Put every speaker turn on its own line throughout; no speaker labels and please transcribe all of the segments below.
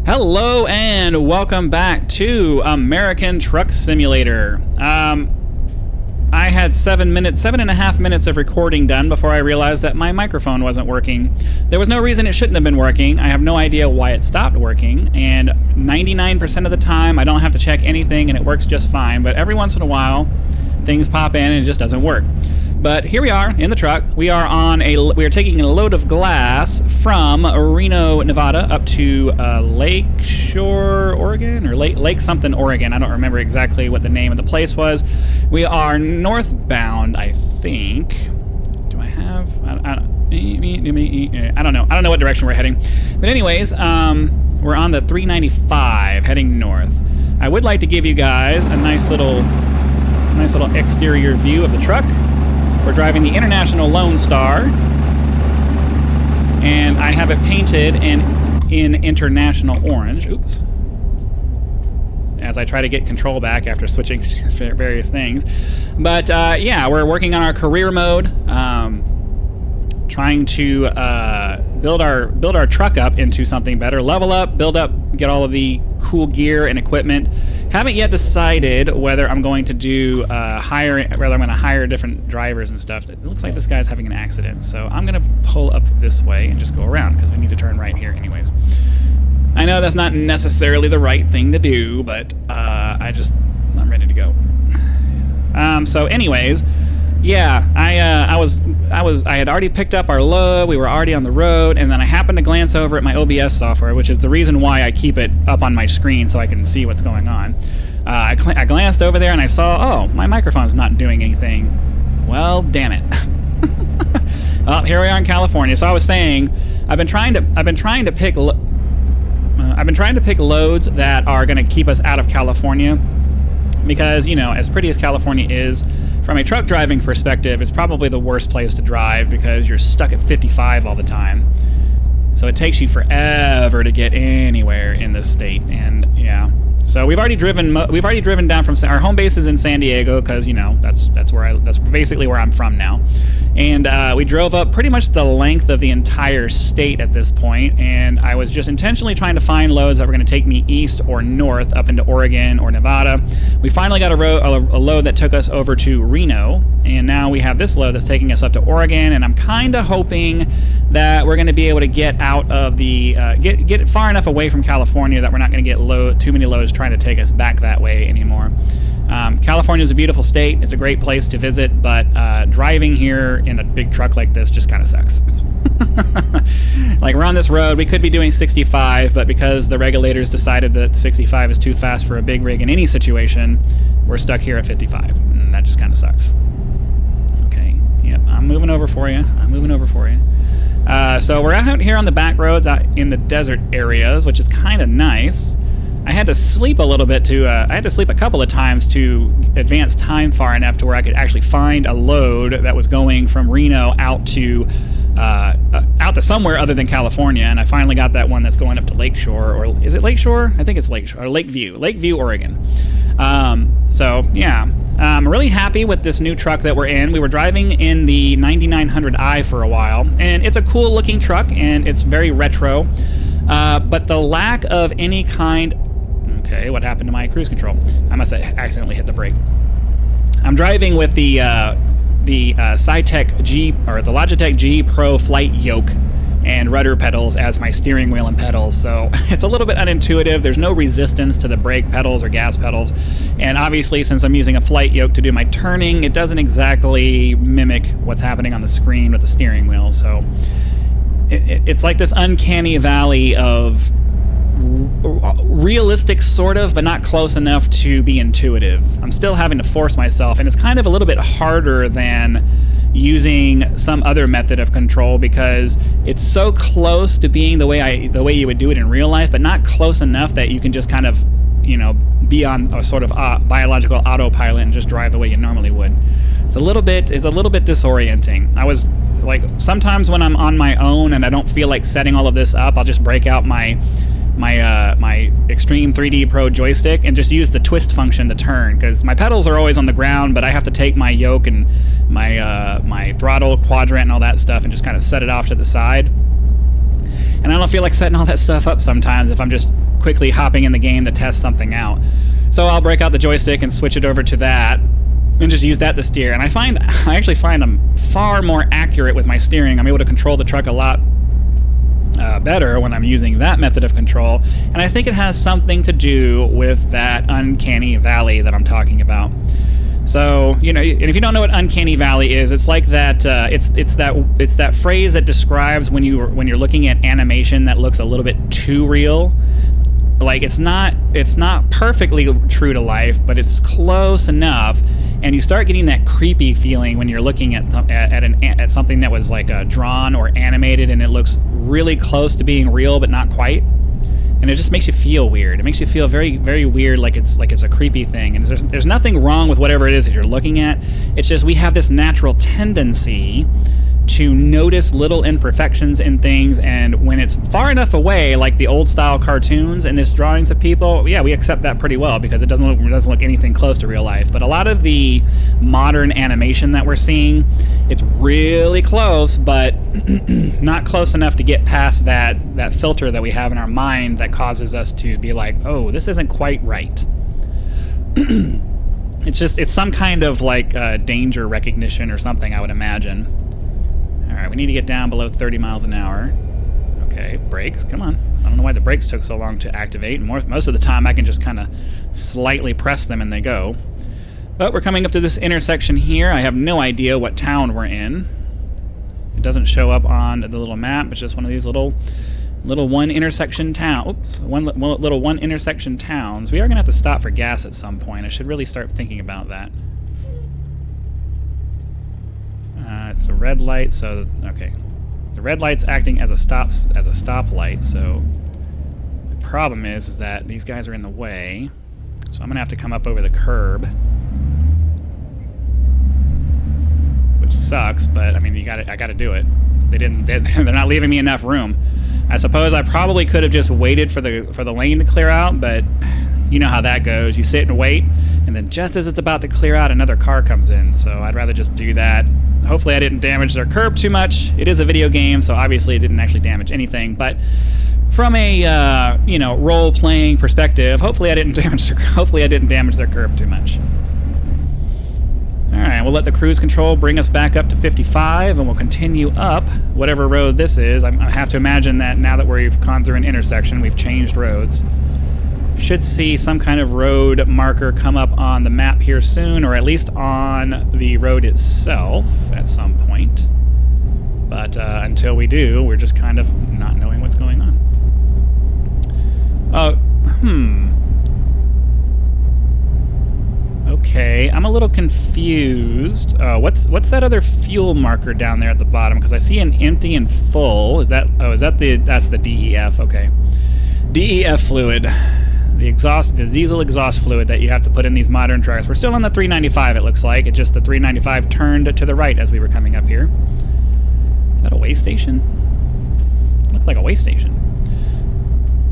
Hello and welcome back to American Truck Simulator. I had 7.5 minutes of recording done before I realized that my microphone wasn't working. There was no reason it shouldn't have been working. I have no idea why it stopped working, and 99% of the time I don't have to check anything and it works just fine, but every once in a while things pop in and it just doesn't work. But here we are in the truck. We are taking a load of glass from Reno, Nevada, up to Lake Shore, Oregon, or Lake something, Oregon. I don't remember exactly what the name of the place was. We are northbound, I think. Do I have? I don't know. I don't know what direction we're heading. But anyways, we're on the 395 heading north. I would like to give you guys a nice little exterior view of the truck. We're driving the International Lonestar, and I have it painted in international orange. Oops. As I try to get control back after switching various things. But yeah, we're working on our career mode, trying to build our truck up into something better, level up, build up, get all of the cool gear and equipment. Haven't yet decided whether I'm going to do whether I'm going to hire different drivers and stuff. It looks like this guy's having an accident, so I'm going to pull up this way and just go around because we need to turn right here anyways. I know that's not necessarily the right thing to do, but I'm ready to go. So anyways, yeah, I had already picked up our load. We were already on the road, and then I happened to glance over at my OBS software, which is the reason why I keep it up on my screen so I can see what's going on. I glanced over there and I saw, oh, my microphone's not doing anything. Well, damn it. Well, here we are in California. So I was saying, I've been trying to pick loads that are going to keep us out of California, because, you know, as pretty as California is, from a truck driving perspective, it's probably the worst place to drive because you're stuck at 55 all the time. So it takes you forever to get anywhere in this state, and yeah. So we've already driven down from our home base is in San Diego, because, you know, that's basically where I'm from now. And we drove up pretty much the length of the entire state at this point, and I was just intentionally trying to find loads that were going to take me east or north up into Oregon or Nevada. We finally got a load that took us over to Reno, and now we have this load that's taking us up to Oregon, and I'm kind of hoping that we're going to be able to get out of the get far enough away from California that we're not going to get too many loads trying to take us back that way anymore. California is a beautiful state. It's a great place to visit, but driving here in a big truck like this just kind of sucks. Like, we're on this road. We could be doing 65, but because the regulators decided that 65 is too fast for a big rig in any situation, we're stuck here at 55, and that just kind of sucks. Okay, yep, I'm moving over for you. So we're out here on the back roads, out in the desert areas, which is kind of nice. I had to sleep a little bit I had to sleep a couple of times to advance time far enough to where I could actually find a load that was going from Reno out to somewhere other than California, and I finally got that one that's going up to Lakeshore, or is it Lakeshore? I think it's Lakeshore, or Lakeview, Oregon. So yeah, I'm really happy with this new truck that we're in. We were driving in the 9900i for a while, and it's a cool looking truck, and it's very retro, but the lack of any kind... Okay, what happened to my cruise control? I must have accidentally hit the brake. I'm driving with the Cytec G, or the Logitech G Pro Flight yoke and rudder pedals as my steering wheel and pedals, so it's a little bit unintuitive. There's no resistance to the brake pedals or gas pedals, and obviously since I'm using a flight yoke to do my turning, it doesn't exactly mimic what's happening on the screen with the steering wheel, so it's like this uncanny valley of realistic, sort of, but not close enough to be intuitive. I'm still having to force myself, and it's kind of a little bit harder than using some other method of control because it's so close to being the way you would do it in real life, but not close enough that you can just kind of, you know, be on a sort of biological autopilot and just drive the way you normally would. It's a little bit disorienting. I was like, sometimes when I'm on my own and I don't feel like setting all of this up, I'll just break out my Extreme 3D Pro joystick and just use the twist function to turn, because my pedals are always on the ground, but I have to take my yoke and my throttle quadrant and all that stuff and just kind of set it off to the side. And I don't feel like setting all that stuff up sometimes if I'm just quickly hopping in the game to test something out. So I'll break out the joystick and switch it over to that and just use that to steer. And I actually find I'm far more accurate with my steering. I'm able to control the truck a lot better when I'm using that method of control. And I think it has something to do with that uncanny valley that I'm talking about. So, you know, and if you don't know what uncanny valley is, it's like that. It's that phrase that describes when you're looking at animation that looks a little bit too real. Like it's not perfectly true to life, but it's close enough, and you start getting that creepy feeling when you're looking at something that was like drawn or animated, and it looks really close to being real, but not quite. And it just makes you feel weird. It makes you feel very, very weird, like it's a creepy thing. And there's nothing wrong with whatever it is that you're looking at. It's just we have this natural tendency to notice little imperfections in things, and when it's far enough away, like the old style cartoons and this drawings of people, yeah, we accept that pretty well because it doesn't look anything close to real life. But a lot of the modern animation that we're seeing, it's really close, but not close enough to get past that filter that we have in our mind that causes us to be like, oh, this isn't quite right. It's some kind of like danger recognition or something, I would imagine. Alright, we need to get down below 30 miles an hour. Okay, brakes, come on. I don't know why the brakes took so long to activate. Most of the time I can just kind of slightly press them and they go. But we're coming up to this intersection here. I have no idea what town we're in. It doesn't show up on the little map. It's just one of these little one intersection town. Oops, little one intersection towns. We are going to have to stop for gas at some point. I should really start thinking about that. It's a red light, so okay. The red light's acting as a stoplight, so the problem is that these guys are in the way. So I'm gonna have to come up over the curb, which sucks. But I mean, I gotta do it. They're not leaving me enough room. I suppose I probably could have just waited for the lane to clear out, but you know how that goes. You sit and wait, and then just as it's about to clear out, another car comes in. So I'd rather just do that. Hopefully I didn't damage their curb too much. It is a video game, so obviously it didn't actually damage anything. But from a role-playing perspective, hopefully I didn't damage their curb too much. All right, we'll let the cruise control bring us back up to 55, and we'll continue up whatever road this is. I have to imagine that now that we've gone through an intersection, we've changed roads. Should see some kind of road marker come up on the map here soon, or at least on the road itself at some point. But until we do, we're just kind of not knowing what's going on. Okay, I'm a little confused. What's that other fuel marker down there at the bottom? Because I see an empty and full. That's the DEF. Okay, DEF fluid. The diesel exhaust fluid that you have to put in these modern trucks. We're still on the 395, it looks like. It's just the 395 turned to the right as we were coming up here. Is that a way station? Looks like a way station.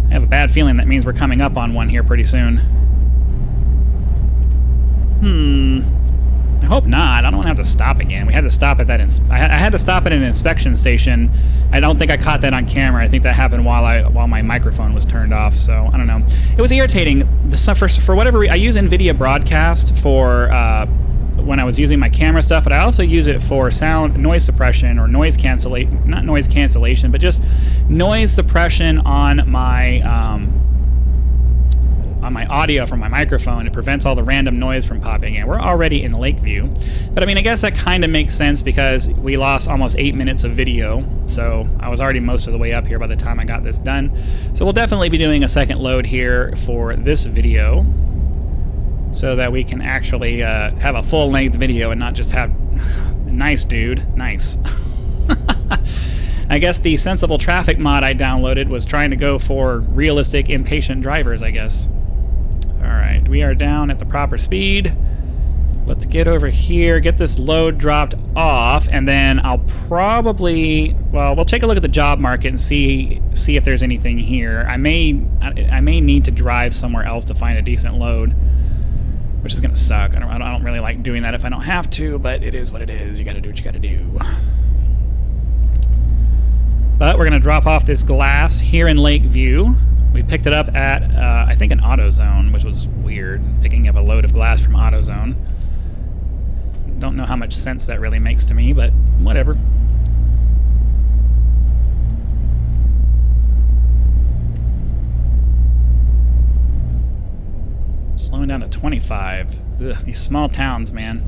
I have a bad feeling that means we're coming up on one here pretty soon. I hope not. I don't want to have to stop again. We had to stop at that. I had to stop at an inspection station. I don't think I caught that on camera. I think that happened while my microphone was turned off. So I don't know. It was irritating. For whatever reason, I use NVIDIA Broadcast for when I was using my camera stuff, but I also use it for noise suppression or noise cancellation. Not noise cancellation, but just noise suppression on my audio from my microphone. It prevents all the random noise from popping in. We're already in Lakeview, but I mean, I guess that kind of makes sense because we lost almost 8 minutes of video, so I was already most of the way up here by the time I got this done. So we'll definitely be doing a second load here for this video so that we can actually have a full-length video and not just have... Nice, dude. Nice. I guess the sensible traffic mod I downloaded was trying to go for realistic, impatient drivers, I guess. Alright, we are down at the proper speed. Let's get over here, get this load dropped off, and then I'll probably... Well, we'll take a look at the job market and see if there's anything here. I may need to drive somewhere else to find a decent load, which is going to suck. I don't really like doing that if I don't have to, but it is what it is. You got to do what you got to do. But we're going to drop off this glass here in Lakeview. We picked it up at, I think, an AutoZone, which was weird, picking up a load of glass from AutoZone. Don't know how much sense that really makes to me, but whatever. Slowing down to 25. Ugh, these small towns, man.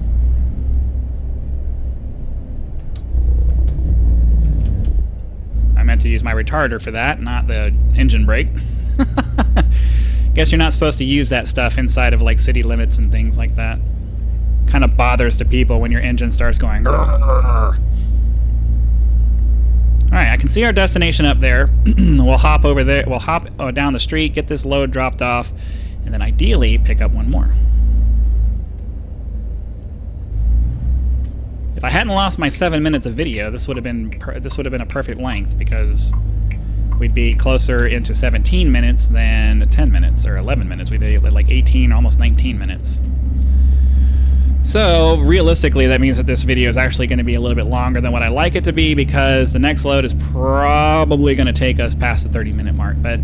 I meant to use my retarder for that, not the engine brake. Guess you're not supposed to use that stuff inside of like city limits and things like that. Kind of bothers to people when your engine starts going. Grrr. All right, I can see our destination up there. We'll hop over there. We'll hop down the street, get this load dropped off, and then ideally pick up one more. If I hadn't lost my 7 minutes of video, this would have been a perfect length, because we'd be closer into 17 minutes than 10 minutes or 11 minutes. We'd be like 18, almost 19 minutes. So realistically, that means that this video is actually going to be a little bit longer than what I like it to be, because the next load is probably going to take us past the 30-minute mark. But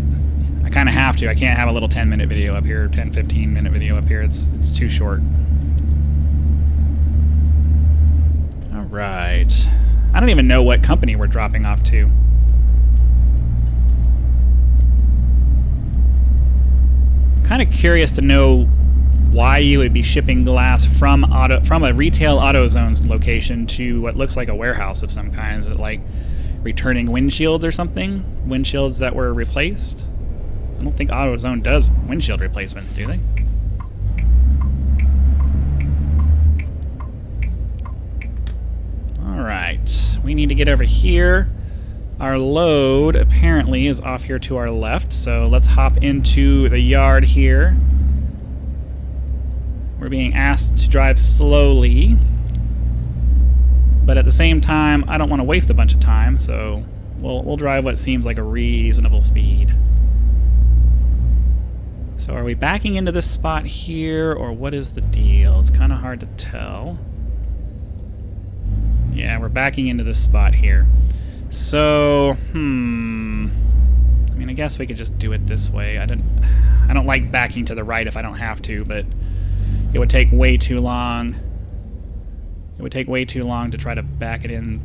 I kind of have to. I can't have a little 10-minute video up here, 10, 15-minute video up here. It's too short. All right. I don't even know what company we're dropping off to. Kind of curious to know why you would be shipping glass from a retail AutoZone location to what looks like a warehouse of some kind. Is it like returning windshields or something? Windshields that were replaced? I don't think AutoZone does windshield replacements, do they? Alright, we need to get over here. Our load apparently is off here to our left, so let's hop into the yard here. We're being asked to drive slowly, but at the same time, I don't want to waste a bunch of time, so we'll drive what seems like a reasonable speed. So are we backing into this spot here, or what is the deal? It's kind of hard to tell. Yeah, we're backing into this spot here. So, I mean, I guess we could just do it this way. I don't like backing to the right if I don't have to, but it would take way too long. It would take way too long to try to back it in,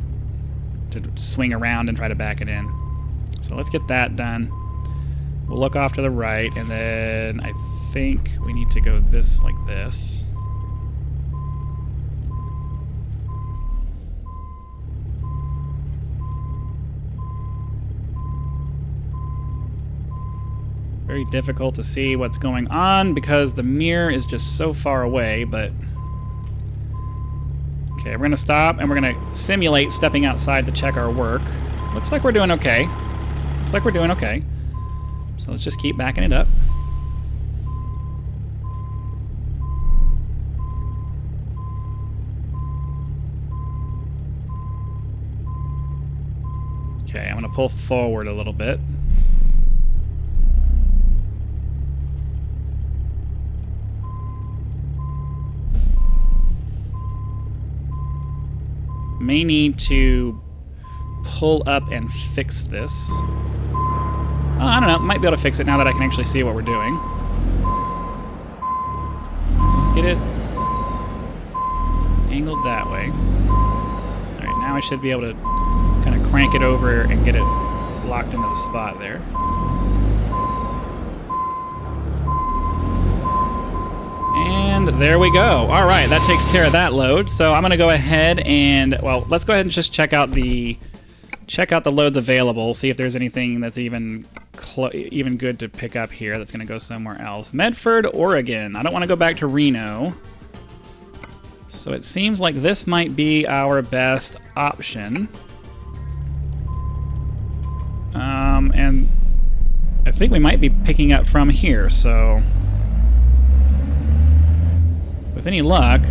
to swing around and try to back it in. So let's get that done. We'll look off to the right, and then I think we need to go this like this. Very difficult to see what's going on because the mirror is just so far away, but... Okay, we're going to stop, and we're going to simulate stepping outside to check our work. Looks like we're doing okay. Looks like we're doing okay. So let's just keep backing it up. Okay, I'm going to pull forward a little bit. May need to pull up and fix this. I don't know, might be able to fix it now that I can actually see what we're doing. Let's get it angled that way. Alright, now I should be able to kind of crank it over and get it locked into the spot there. And there we go. All right, that takes care of that load. So I'm going to go ahead and, well, let's go ahead and just check out the loads available, see if there's anything that's even good to pick up here that's going to go somewhere else. Medford, Oregon. I don't want to go back to Reno. So it seems like this might be our best option. And I think we might be picking up from here, so... With any luck,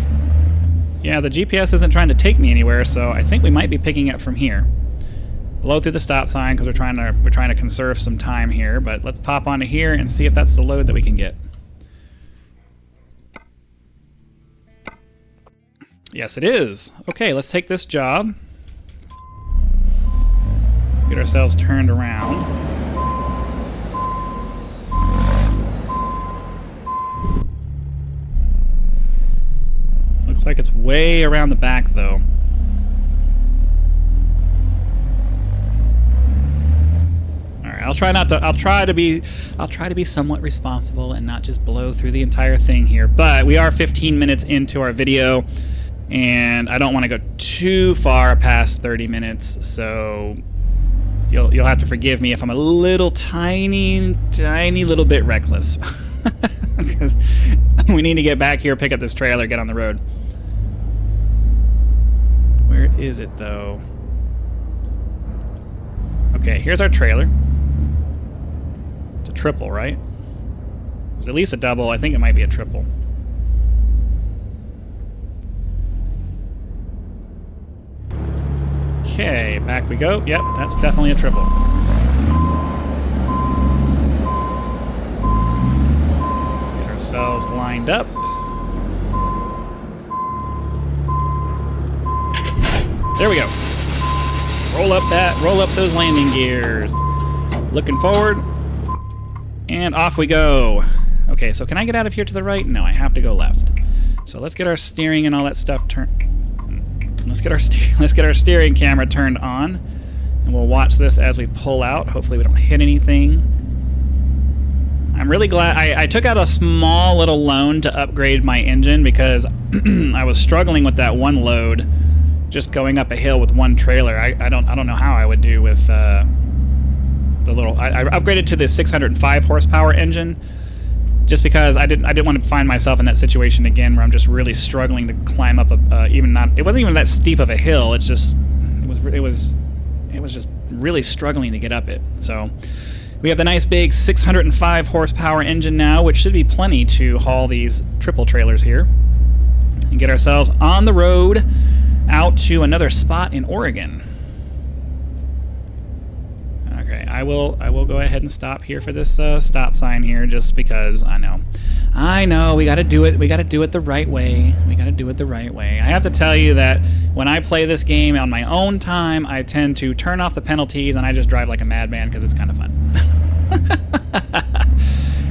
yeah, the GPS isn't trying to take me anywhere, so I think we might be picking up from here. Blow through the stop sign because we're trying to conserve some time here, but let's pop onto here and see if that's the load that we can get. Yes, it is. Okay, let's take this job. Get ourselves turned around. like it's way around the back, though. All right, I'll try to be somewhat responsible and not just blow through the entire thing here. But we are 15 minutes into our video, and I don't want to go too far past 30 minutes, so you'll have to forgive me if I'm a little tiny little bit reckless. Because we need to get back here, pick up this trailer, get on the road. Where is it, though? Okay, here's our trailer. It's a triple, right? There's at least a double. I think it might be a triple. Okay, back we go. Yep, that's definitely a triple. Get ourselves lined up. There we go. Roll up those landing gears. Looking forward. And off we go. Okay, so can I get out of here to the right? No, I have to go left. So let's get our steering and all that stuff turned. Let's get our steering camera turned on, and we'll watch this as we pull out. Hopefully we don't hit anything. I'm really glad I took out a small little loan to upgrade my engine because I was struggling with that one load, just going up a hill with one trailer. I don't know how I would do with the little. I upgraded to the 605 horsepower engine, just because I didn't want to find myself in that situation again where I'm just really struggling to climb up it wasn't even that steep of a hill. It was just really struggling to get up it. So we have the nice big 605 horsepower engine now, which should be plenty to haul these triple trailers here and get ourselves on the road out to another spot in Oregon. Okay, I will go ahead and stop here for this stop sign here, just because I know we got to do it. We got to do it the right way. I have to tell you that when I play this game on my own time, I tend to turn off the penalties and I just drive like a madman because it's kind of fun.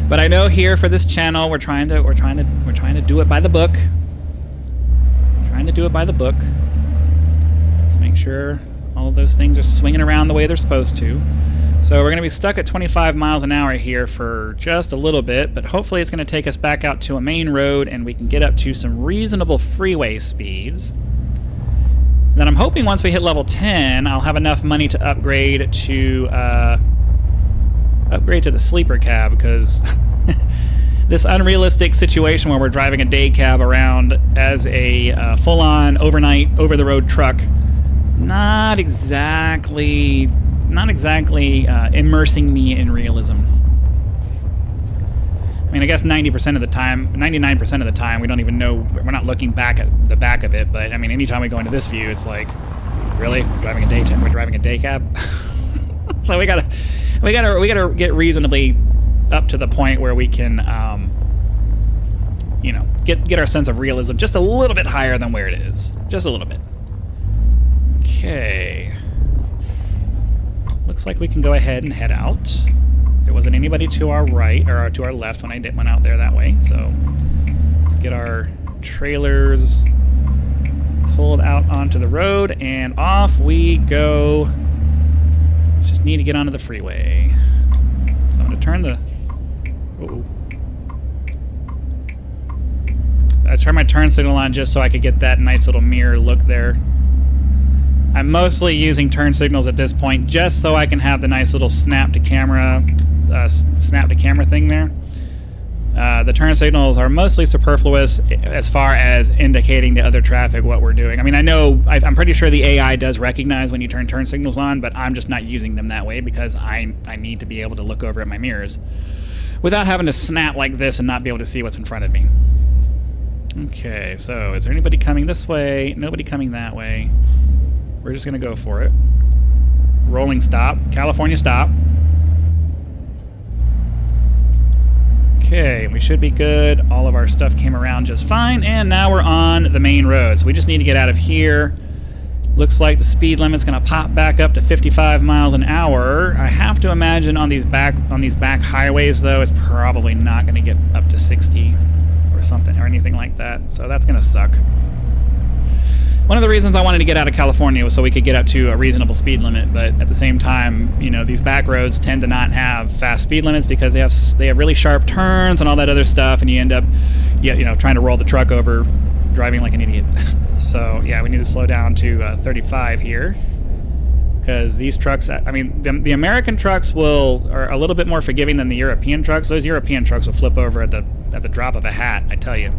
But I know here for this channel, we're trying to do it by the book. Let's make sure all of those things are swinging around the way they're supposed to. So we're going to be stuck at 25 miles an hour here for just a little bit, but hopefully it's going to take us back out to a main road and we can get up to some reasonable freeway speeds. And then I'm hoping once we hit level 10, I'll have enough money to upgrade to the sleeper cab, because this unrealistic situation where we're driving a day cab around as a full-on overnight over-the-road truck, not exactly immersing me in realism. I mean, I guess 90% of the time, 99% of the time, we don't even know, we're not looking back at the back of it, but I mean, anytime we go into this view, it's like, really? We're driving a day cab? So we gotta get reasonably up to the point where we can, get our sense of realism just a little bit higher than where it is. Just a little bit. Okay. Looks like we can go ahead and head out. There wasn't anybody to our right, or to our left when I went out there that way, so let's get our trailers pulled out onto the road, and off we go. Just need to get onto the freeway. So I'm going to turn the... Uh-oh. So I turned my turn signal on just so I could get that nice little mirror look there. I'm mostly using turn signals at this point just so I can have the nice little snap to camera thing there. The turn signals are mostly superfluous as far as indicating to other traffic what we're doing. I mean, I'm pretty sure the AI does recognize when you turn signals on, but I'm just not using them that way because I need to be able to look over at my mirrors without having to snap like this and not be able to see what's in front of me. Okay, so is there anybody coming this way? Nobody coming that way. We're just going to go for it. Rolling stop. California stop. Okay, we should be good. All of our stuff came around just fine, and now we're on the main road. So we just need to get out of here. Looks like the speed limit's going to pop back up to 55 miles an hour. I have to imagine on these back highways, though, it's probably not going to get up to 60 or something or anything like that. So that's going to suck. One of the reasons I wanted to get out of California was so we could get up to a reasonable speed limit, but at the same time, you know, these back roads tend to not have fast speed limits because they have really sharp turns and all that other stuff, and you end up, you know, trying to roll the truck over, driving like an idiot. So yeah, we need to slow down to 35 here, because these trucks, I mean, the American trucks are a little bit more forgiving than the European trucks. Those European trucks will flip over at the drop of a hat, I tell you.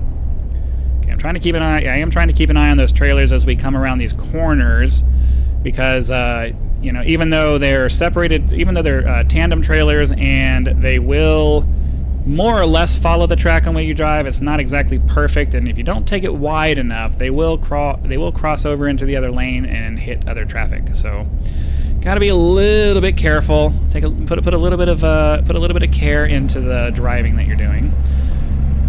Okay, I'm trying to keep an eye. I am trying to keep an eye on those trailers as we come around these corners, because you know, even though they're separated, even though they're tandem trailers and they will more or less follow the track on where you drive, it's not exactly perfect, and if you don't take it wide enough, they will cross over into the other lane and hit other traffic. So got to be a little bit careful. Put a little bit of care into the driving that you're doing.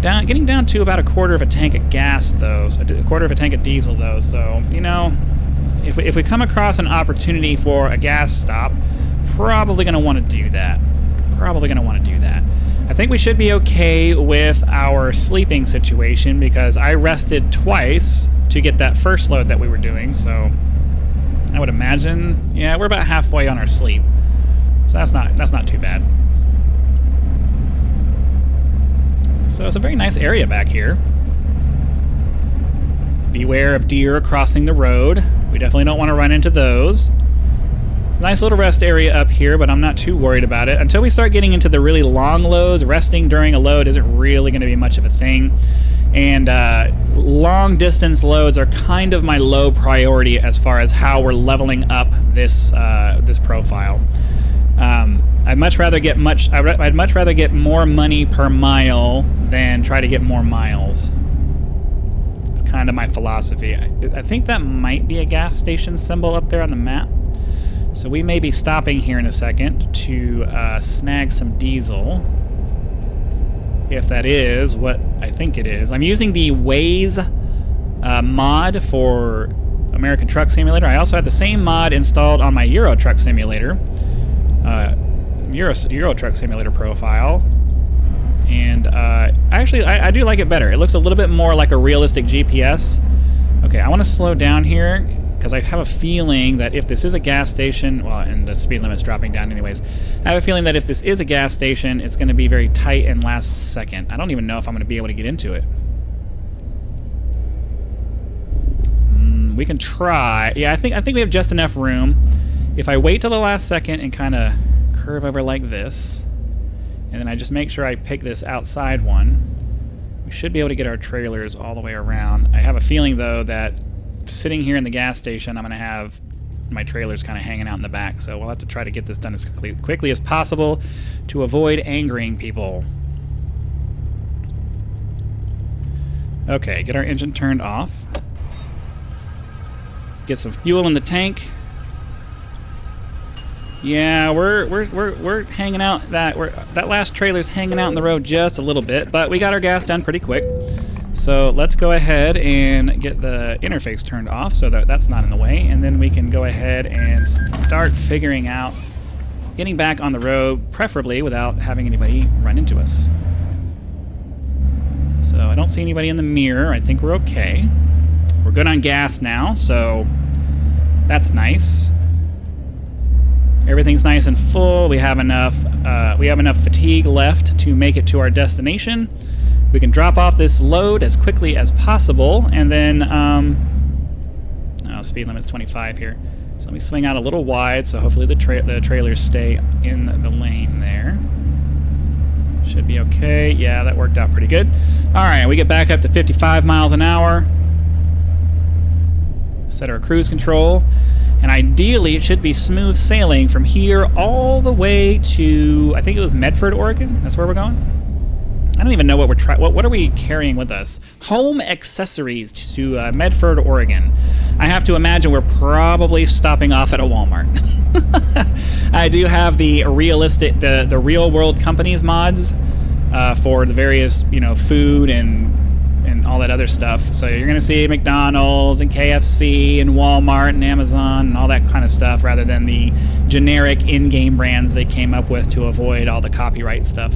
Getting down to about a quarter of a tank of gas, though. So a quarter of a tank of diesel, though. So, you know, if we come across an opportunity for a gas stop, probably going to want to do that. I think we should be okay with our sleeping situation, because I rested twice to get that first load that we were doing. So I would imagine, yeah, we're about halfway on our sleep. So that's not too bad. So it's a very nice area back here. Beware of deer crossing the road. We definitely don't want to run into those. Nice little rest area up here, but I'm not too worried about it. Until we start getting into the really long loads, resting during a load isn't really going to be much of a thing. And long distance loads are kind of my low priority as far as how we're leveling up this profile. I'd much rather get more money per mile than try to get more miles. It's kind of my philosophy. I think that might be a gas station symbol up there on the map. So we may be stopping here in a second to snag some diesel, if that is what I think it is. I'm using the Waze mod for American Truck Simulator. I also have the same mod installed on my Euro Truck Simulator, Euro Truck Simulator profile. And actually, I do like it better. It looks a little bit more like a realistic GPS. Okay, I want to slow down here, because I have a feeling that if this is a gas station, well, and the speed limit's dropping down anyways, I have a feeling that if this is a gas station, it's going to be very tight and last second. I don't even know if I'm going to be able to get into it. We can try. Yeah, I think we have just enough room. If I wait till the last second and kind of curve over like this, and then I just make sure I pick this outside one, we should be able to get our trailers all the way around. I have a feeling, though, that sitting here in the gas station, I'm going to have my trailers kind of hanging out in the back, so we'll have to try to get this done as quickly as possible to avoid angering people. Okay, get our engine turned off. Get some fuel in the tank. Yeah, we're hanging out. That last trailer's hanging out in the road just a little bit, but we got our gas done pretty quick. So let's go ahead and get the interface turned off so that that's not in the way, and then we can go ahead and start figuring out getting back on the road, preferably without having anybody run into us. So I don't see anybody in the mirror. I think we're okay. We're good on gas now, so that's nice. Everything's nice and full. We have enough fatigue left to make it to our destination. We can drop off this load as quickly as possible, and then speed limit's 25 here. So let me swing out a little wide, so hopefully the trailers stay in the lane there. Should be okay. Yeah, that worked out pretty good. All right, we get back up to 55 miles an hour. Set our cruise control. And ideally, it should be smooth sailing from here all the way to, I think it was Medford, Oregon. That's where we're going. I don't even know what we're what are we carrying with us? Home accessories to Medford, Oregon. I have to imagine we're probably stopping off at a Walmart. I do have the real world companies mods for the various, food and all that other stuff. So you're going to see McDonald's and KFC and Walmart and Amazon and all that kind of stuff, rather than the generic in-game brands they came up with to avoid all the copyright stuff.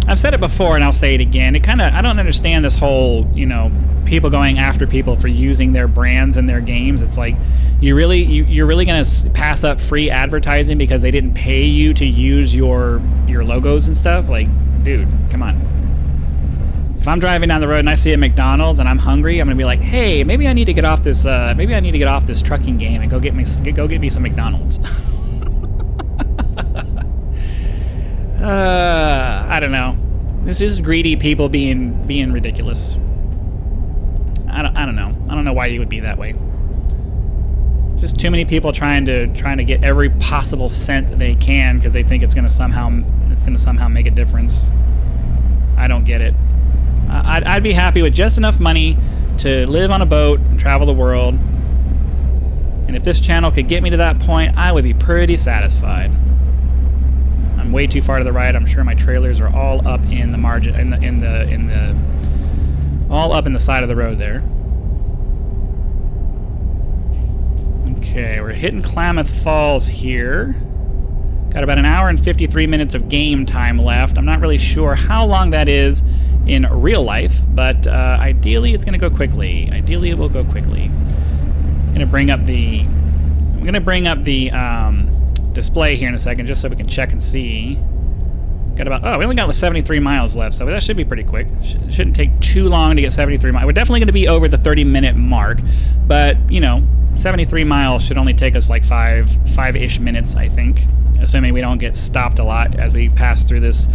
I've said it before and I'll say it again. I don't understand this whole, you know, people going after people for using their brands in their games. It's like, you're really going to pass up free advertising because they didn't pay you to use your logos and stuff? Like, dude, come on. If I'm driving down the road and I see a McDonald's and I'm hungry, I'm gonna be like, hey, maybe I need to get off this. Maybe I need to get off this trucking game and go get me some McDonald's. I don't know. This is greedy people being ridiculous. I don't know. I don't know why you would be that way. Just too many people trying to get every possible cent that they can because they think it's gonna somehow make a difference. I don't get it. I'd be happy with just enough money to live on a boat and travel the world. And if this channel could get me to that point, I would be pretty satisfied. I'm way too far to the right. I'm sure my trailers are all up in the margin, all up in the side of the road there. Okay, we're hitting Klamath Falls here. Got about an hour and 53 minutes of game time left. I'm not really sure how long that is in real life, but ideally it's going to go quickly. Ideally it will go quickly. I'm going to bring up the display here in a second just so we can check and see. Got about, we only got 73 miles left, so that should be pretty quick. Shouldn't take too long to get 73 miles. We're definitely going to be over the 30-minute mark, but, you know, 73 miles should only take us like five-ish minutes, I think, assuming we don't get stopped a lot as we pass through this,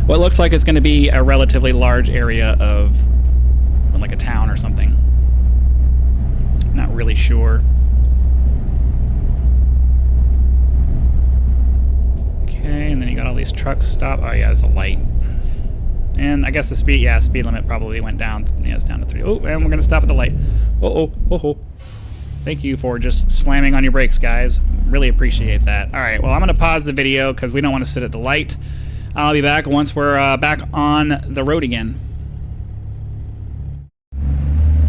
what looks like it's going to be a relatively large area of, like, a town or something. Not really sure. Okay, and then you got all these trucks stop. Oh yeah, there's a light. And I guess the speed limit probably went down. Yeah, it's down to 3. Oh, and we're gonna stop at the light. Oh. Thank you for just slamming on your brakes, guys. Really appreciate that. All right, well, I'm gonna pause the video because we don't want to sit at the light. I'll be back once we're back on the road again.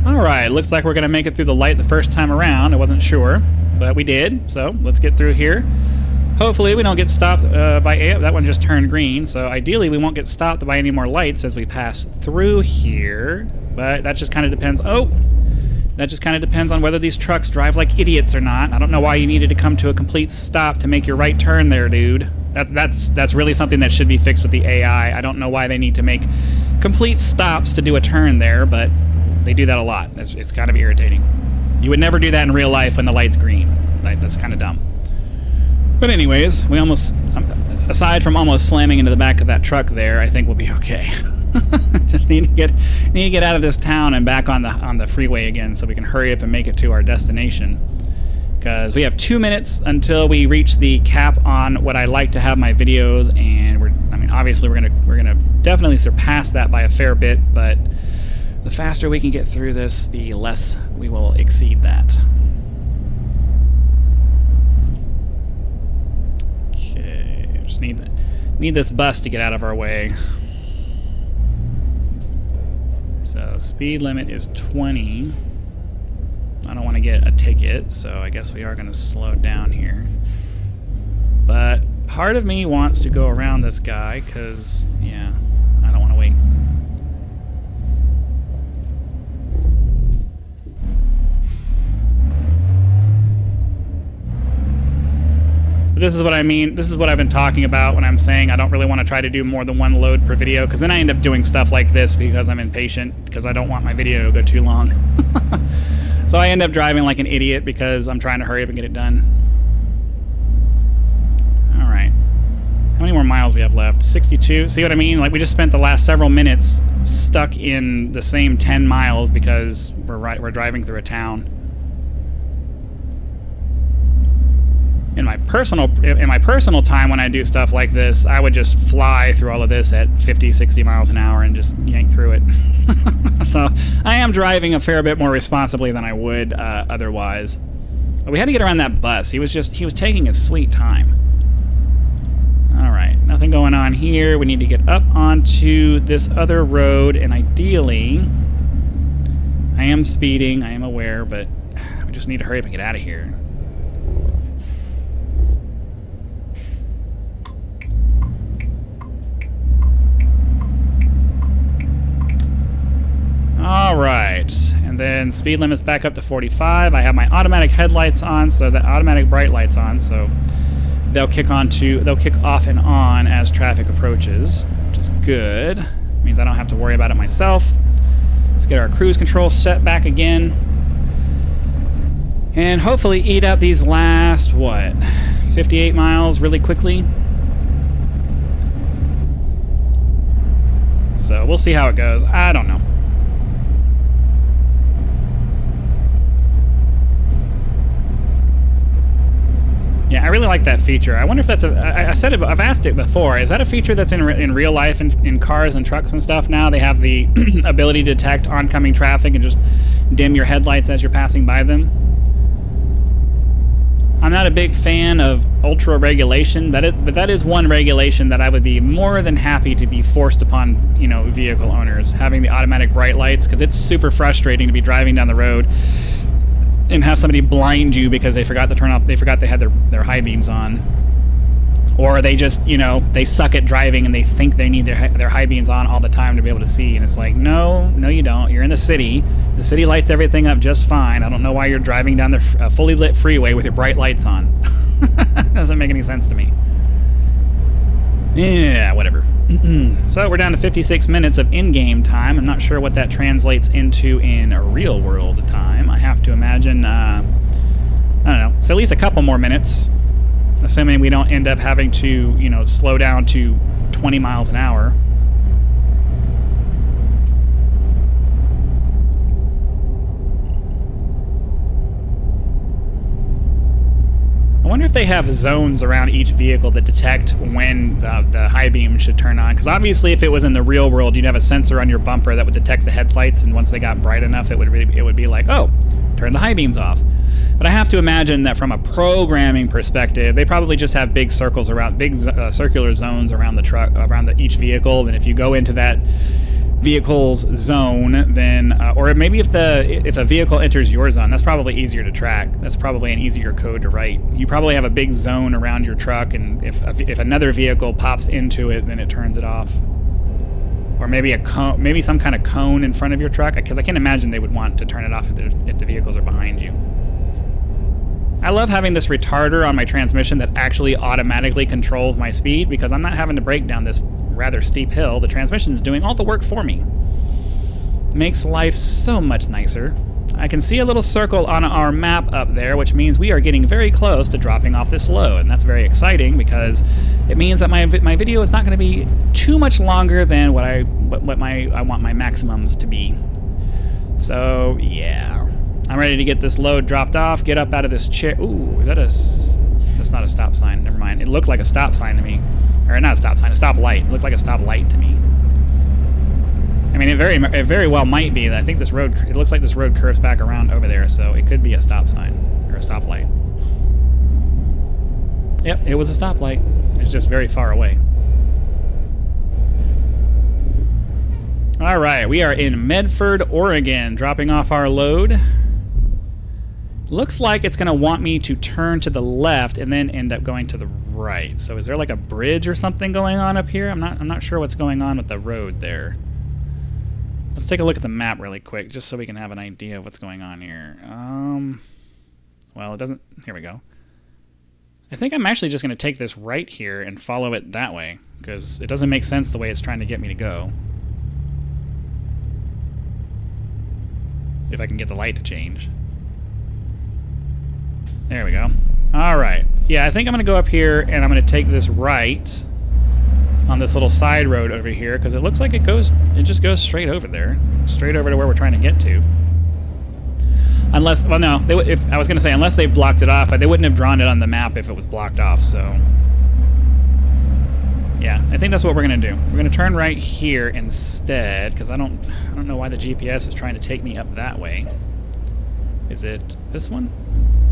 All right, looks like we're gonna make it through the light the first time around. I wasn't sure, but we did. So let's get through here. Hopefully we don't get stopped by... that one just turned green, so ideally we won't get stopped by any more lights as we pass through here. But that just kind of depends... that just kind of depends on whether these trucks drive like idiots or not. I don't know why you needed to come to a complete stop to make your right turn there, dude. That's really something that should be fixed with the AI. I don't know why they need to make complete stops to do a turn there, but they do that a lot. It's kind of irritating. You would never do that in real life when the light's green. That's kind of dumb. But anyways, we almost, aside from almost slamming into the back of that truck there, I think we'll be okay. Just need to get out of this town and back on the freeway again so we can hurry up and make it to our destination. Because we have 2 minutes until we reach the cap on what I like to have my videos, and obviously we're gonna definitely surpass that by a fair bit, but the faster we can get through this, the less we will exceed that. Okay, just need this bus to get out of our way. So speed limit is 20. I don't want to get a ticket, so I guess we are going to slow down here. But part of me wants to go around this guy because, yeah, I don't want to wait. This is what I mean. This is what I've been talking about when I'm saying I don't really want to try to do more than one load per video, because then I end up doing stuff like this because I'm impatient, because I don't want my video to go too long. So I end up driving like an idiot because I'm trying to hurry up and get it done. All right. How many more miles we have left? 62. See what I mean? Like, we just spent the last several minutes stuck in the same 10 miles because we're driving through a town. In my personal time when I do stuff like this, I would just fly through all of this at 50, 60 miles an hour and just yank through it. So I am driving a fair bit more responsibly than I would otherwise. But we had to get around that bus. He was taking his sweet time. All right, nothing going on here. We need to get up onto this other road, and ideally, I am speeding, I am aware, but we just need to hurry up and get out of here. perfect. And then speed limit's back up to 45. I have my automatic headlights on, so the automatic bright lights on, so they'll kick off and on as traffic approaches, which is good. Means I don't have to worry about it myself. Let's get our cruise control set back again. And hopefully eat up these last, what, 58 miles really quickly. So we'll see how it goes. I don't know. Yeah, I really like that feature. I wonder if that's I said it, I've asked it before. Is that a feature that's in real life in cars and trucks and stuff now? They have the ability to detect oncoming traffic and just dim your headlights as you're passing by them. I'm not a big fan of ultra regulation, but that is one regulation that I would be more than happy to be forced upon, vehicle owners, having the automatic bright lights, because it's super frustrating to be driving down the road and have somebody blind you because they forgot to turn off, they forgot they had their high beams on. Or they just, they suck at driving and they think they need their high beams on all the time to be able to see. And it's like, no, you don't. You're in the city. The city lights everything up just fine. I don't know why you're driving down the fully lit freeway with your bright lights on. Doesn't make any sense to me. Yeah, whatever. So we're down to 56 minutes of in-game time. I'm not sure what that translates into in a real-world time. I have to imagine, I don't know, it's at least a couple more minutes, assuming we don't end up having to, slow down to 20 miles an hour. I wonder if they have zones around each vehicle that detect when the high beam should turn on. Because obviously, if it was in the real world, you'd have a sensor on your bumper that would detect the headlights, and once they got bright enough, it would be like, oh, turn the high beams off. But I have to imagine that from a programming perspective, they probably just have big circles around, big circular zones around the truck, around each vehicle. And if you go into that vehicle's zone, then or maybe if a vehicle enters your zone, that's probably easier to track. That's probably an easier code to write. You probably have a big zone around your truck, and if another vehicle pops into it, then it turns it off. Or maybe a cone, maybe some kind of cone in front of your truck, because I can't imagine they would want to turn it off if the vehicles are behind you. I love having this retarder on my transmission that actually automatically controls my speed, because I'm not having to brake down this rather steep hill. The transmission is doing all the work for me. Makes life so much nicer. I can see a little circle on our map up there, which means we are getting very close to dropping off this load, and that's very exciting because it means that my video is not going to be too much longer than what I want my maximums to be. So yeah, I'm ready to get this load dropped off. Get up out of this chair. Ooh, is that that's not a stop sign. Never mind. It looked like a stop sign to me. Or not a stop sign, a stop light. It looked like a stop light to me. I mean, it very well might be. I think this road, it looks like this road curves back around over there, so it could be a stop sign or a stop light. Yep, it was a stop light. It's just very far away. All right, we are in Medford, Oregon, dropping off our load. Looks like it's going to want me to turn to the left and then end up going to the right. So is there like a bridge or something going on up here? I'm not sure what's going on with the road there. Let's take a look at the map really quick, just so we can have an idea of what's going on here. Well, it doesn't... Here we go. I think I'm actually just going to take this right here and follow it that way, because it doesn't make sense the way it's trying to get me to go. If I can get the light to change. There we go. All right. Yeah, I think I'm going to go up here, and I'm going to take this right on this little side road over here, because it looks like it just goes straight over there, straight over to where we're trying to get to. Unless, well, no, I was going to say, unless they've blocked it off, they wouldn't have drawn it on the map if it was blocked off, so. Yeah, I think that's what we're going to do. We're going to turn right here instead, because I don't know why the GPS is trying to take me up that way. Is it this one?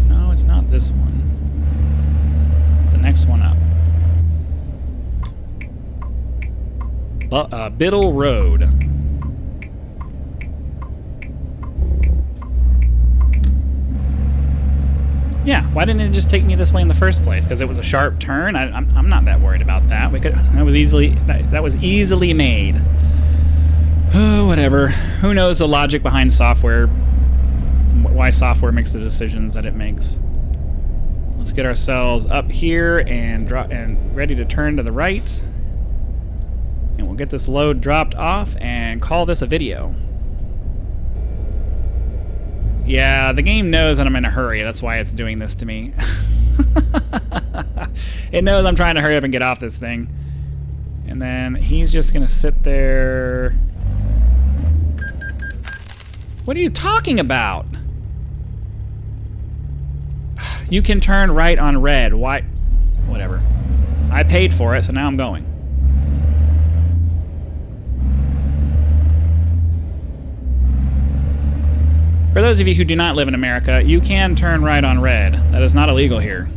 No, it's not this one. It's the next one up. Biddle Road. Yeah, why didn't it just take me this way in the first place? Because it was a sharp turn. I'm not that worried about that. That was easily made. Oh, whatever. Who knows the logic behind software? Why software makes the decisions that it makes. Let's get ourselves up here and drop and ready to turn to the right. And we'll get this load dropped off and call this a video. Yeah, the game knows that I'm in a hurry. That's why it's doing this to me. It knows I'm trying to hurry up and get off this thing. And then he's just going to sit there. What are you talking about? You can turn right on red. Why? Whatever. I paid for it, so now I'm going. For those of you who do not live in America, you can turn right on red. That is not illegal here.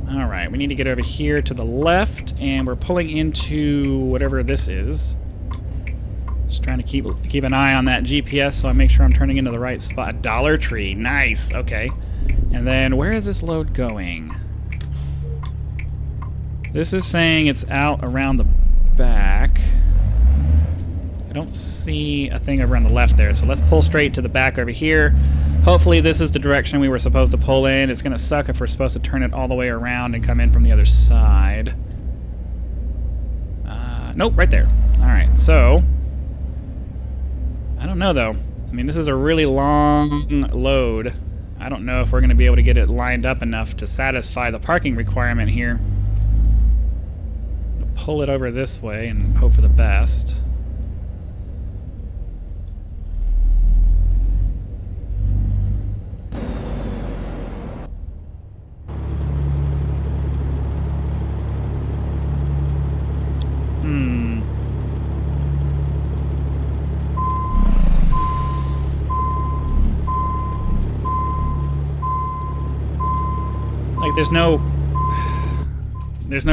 Alright, we need to get over here to the left, and we're pulling into whatever this is. Just trying to keep an eye on that GPS so I make sure I'm turning into the right spot. Dollar Tree, nice, okay. And then where is this load going? This is saying it's out around the back. I don't see a thing over on the left there, so let's pull straight to the back over here. Hopefully this is the direction we were supposed to pull in. It's gonna suck if we're supposed to turn it all the way around and come in from the other side. Nope, right there. Alright, so I don't know though. I mean, this is a really long load. I don't know if we're gonna be able to get it lined up enough to satisfy the parking requirement here. Pull it over this way and hope for the best. Like, there's no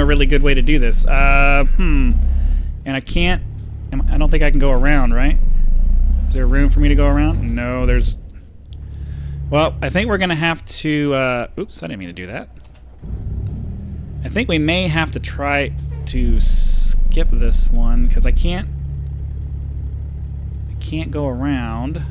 really good way to do this. And I can't... I don't think I can go around, right? Is there room for me to go around? No, there's... Well, I think we're going to have to... Oops, I didn't mean to do that. I think we may have to try to skip this one, because I can't go around.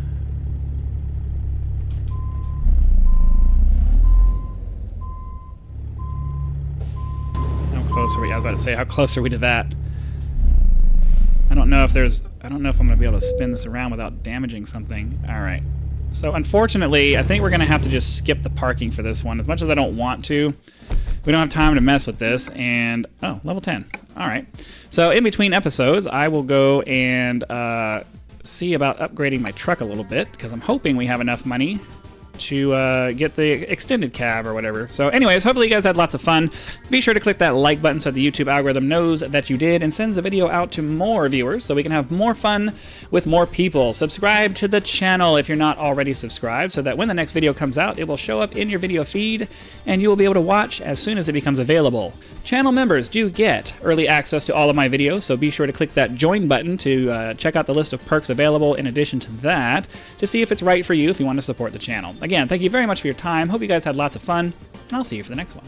Close are we? I was about to say, how close are we to that? I don't know if I'm going to be able to spin this around without damaging something. Alright. So, unfortunately, I think we're going to have to just skip the parking for this one. As much as I don't want to, we don't have time to mess with this. And, oh, level 10. Alright. So, in between episodes, I will go and see about upgrading my truck a little bit, because I'm hoping we have enough money to get the extended cab or whatever. So anyways, hopefully you guys had lots of fun. Be sure to click that like button so the YouTube algorithm knows that you did and sends the video out to more viewers so we can have more fun with more people. Subscribe to the channel if you're not already subscribed so that when the next video comes out, it will show up in your video feed and you will be able to watch as soon as it becomes available. Channel members do get early access to all of my videos, so be sure to click that join button to check out the list of perks available in addition to that to see if it's right for you if you want to support the channel. Again, thank you very much for your time. Hope you guys had lots of fun, and I'll see you for the next one.